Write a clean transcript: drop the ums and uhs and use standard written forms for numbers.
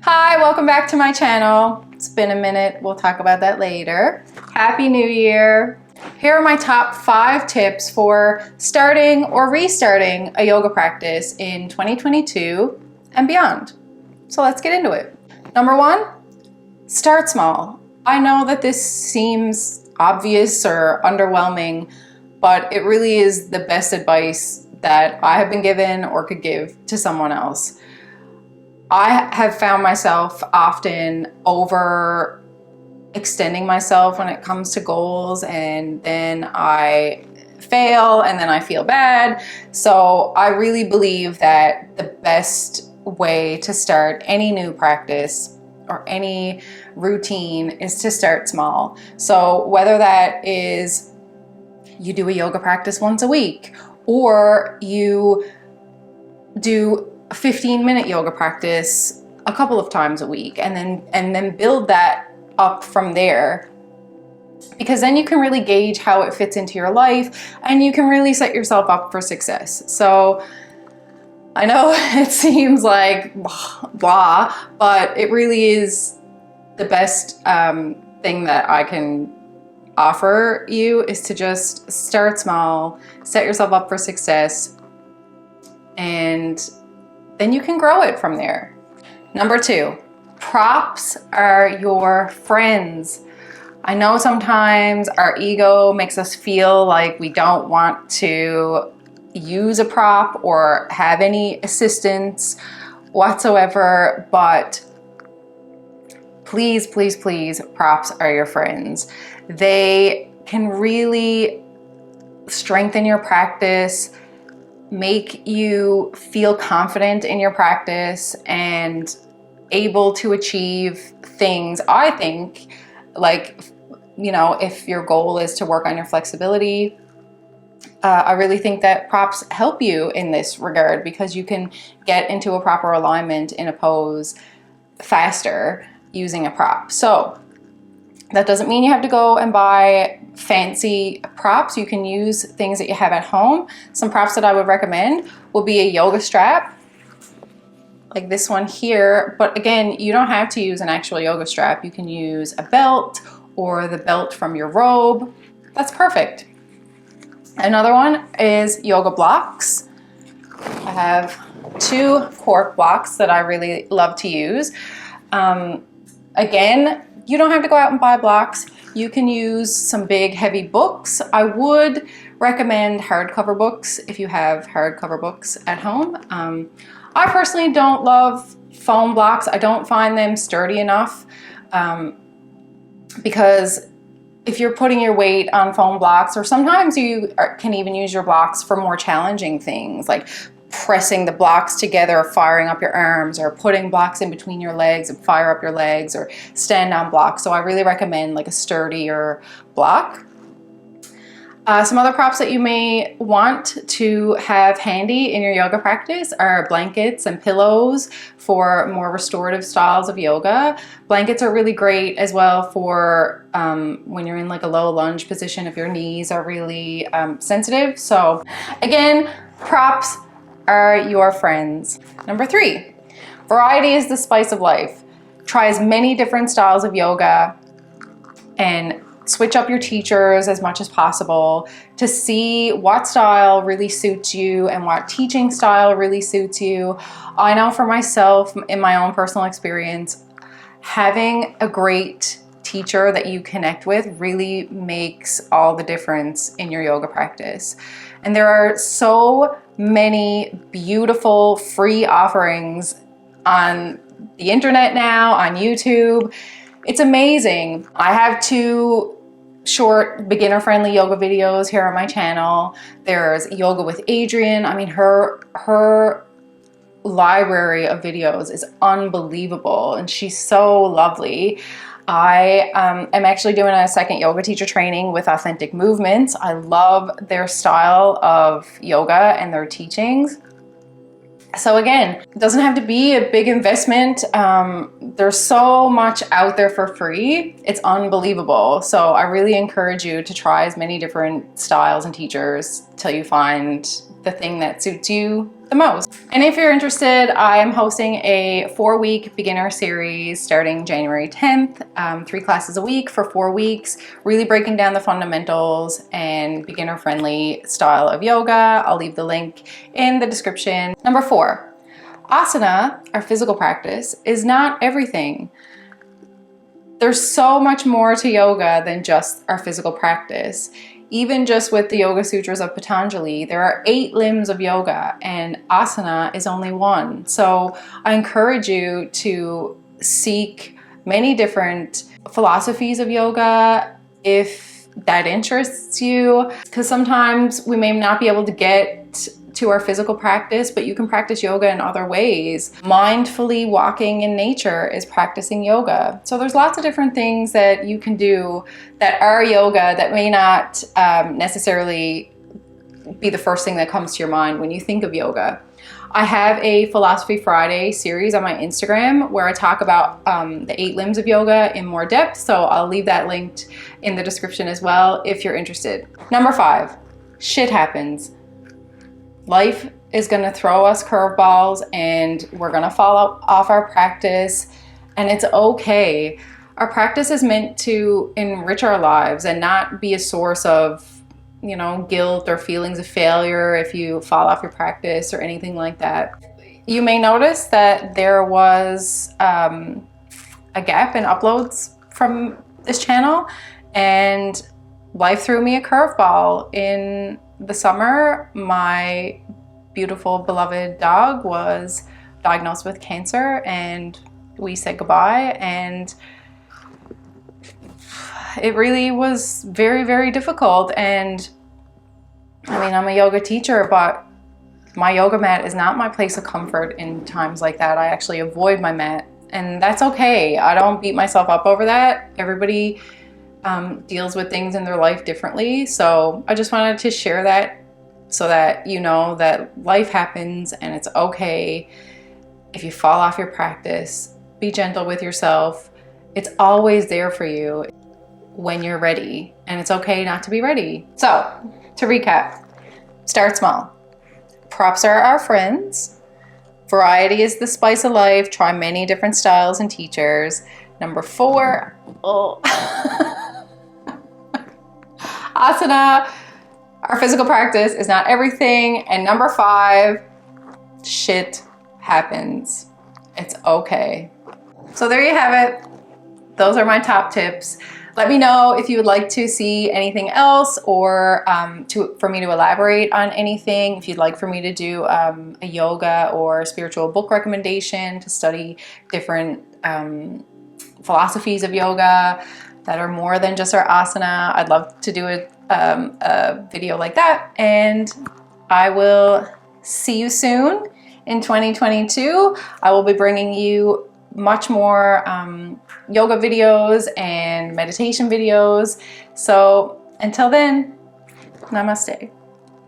Hi, welcome back to my channel. It's been a minute, we'll talk about that later. Happy New Year. Here are my top 5 tips for starting or restarting a yoga practice in 2022 and beyond. So let's get into it. Number 1, start small. I know that this seems obvious or underwhelming, but it really is the best advice that I have been given or could give to someone else. I have found myself often overextending myself when it comes to goals, and then I fail and then I feel bad. So I really believe that the best way to start any new practice or any routine is to start small. So whether that is you do a yoga practice once a week, or you do a 15-minute yoga practice a couple of times a week, and then build that up from there, because then you can really gauge how it fits into your life and you can really set yourself up for success. So I know it seems like blah, but it really is the best thing that I can offer you, is to just start small, set yourself up for success, and then you can grow it from there. Number 2, props are your friends. I know sometimes our ego makes us feel like we don't want to use a prop or have any assistance whatsoever, but please, please, please, props are your friends. They can really strengthen your practice, make you feel confident in your practice, and able to achieve things. I think, like, you know, if your goal is to work on your flexibility, I really think that props help you in this regard, because you can get into a proper alignment in a pose faster using a prop. So that doesn't mean you have to go and buy fancy props. You can use things that you have at home. Some props that I would recommend will be a yoga strap, like this one here. But again, you don't have to use an actual yoga strap. You can use a belt or the belt from your robe. That's perfect. Another one is yoga blocks. I have 2 cork blocks that I really love to use. Again, you don't have to go out and buy blocks. You can use some big heavy books. I would recommend hardcover books if you have hardcover books at home. I personally don't love foam blocks. I don't find them sturdy enough, because if you're putting your weight on foam blocks, or sometimes you can even use your blocks for more challenging things, like pressing the blocks together, firing up your arms, or putting blocks in between your legs and fire up your legs, or stand on blocks. So I really recommend like a sturdier block. Some other props that you may want to have handy in your yoga practice are blankets and pillows for more restorative styles of yoga. Blankets are really great as well for when you're in like a low lunge position, if your knees are really sensitive. So again, props are your friends. Number 3, variety is the spice of life. Try as many different styles of yoga and switch up your teachers as much as possible to see what style really suits you and what teaching style really suits you. I know for myself, in my own personal experience, having a great teacher that you connect with really makes all the difference in your yoga practice. And there are so many beautiful free offerings on the internet now, on YouTube. It's amazing. I have 2 short beginner-friendly yoga videos here on my channel. There's Yoga with Adriene. I mean, her library of videos is unbelievable, and she's so lovely. I am actually doing a second yoga teacher training with Authentic Movements. I love their style of yoga and their teachings. So again, it doesn't have to be a big investment. There's so much out there for free. It's unbelievable. So I really encourage you to try as many different styles and teachers till you find the thing that suits you the most. And if you're interested, I am hosting a 4-week beginner series starting January 10th, 3 classes a week for 4 weeks, really breaking down the fundamentals and beginner friendly style of yoga. I'll leave the link in the description. Number 4, asana, our physical practice, is not everything. There's so much more to yoga than just our physical practice. Even just with the Yoga Sutras of Patanjali, there are 8 limbs of yoga and asana is only one. So I encourage you to seek many different philosophies of yoga if that interests you, because sometimes we may not be able to get to our physical practice, but you can practice yoga in other ways. Mindfully walking in nature is practicing yoga. So there's lots of different things that you can do that are yoga that may not necessarily be the first thing that comes to your mind when you think of yoga. I have a Philosophy Friday series on my Instagram where I talk about the 8 limbs of yoga in more depth, so I'll leave that linked in the description as well if you're interested. Number 5, shit happens. Life is going to throw us curveballs and we're going to fall off our practice, and it's okay. Our practice is meant to enrich our lives and not be a source of, you know, guilt or feelings of failure if you fall off your practice or anything like that. You may notice that there was a gap in uploads from this channel, and life threw me a curveball. In the summer, my beautiful beloved dog was diagnosed with cancer and we said goodbye, and it really was very, very difficult. And I mean, I'm a yoga teacher, but my yoga mat is not my place of comfort in times like that. I actually avoid my mat, and that's okay. I don't beat myself up over that. Everybody deals with things in their life differently. So I just wanted to share that so that you know that life happens and it's okay if you fall off your practice. Be gentle with yourself. It's always there for you when you're ready, and it's okay not to be ready. So to recap, start small. Props are our friends. Variety is the spice of life. Try many different styles and teachers. Number 4, asana, our physical practice is not everything. And number 5, shit happens. It's okay. So there you have it. Those are my top tips. Let me know if you would like to see anything else, or for me to elaborate on anything. If you'd like for me to do a yoga or spiritual book recommendation to study different philosophies of yoga that are more than just our asana, I'd love to do a video like that. And I will see you soon in 2022. I will be bringing you much more yoga videos and meditation videos. So until then, namaste.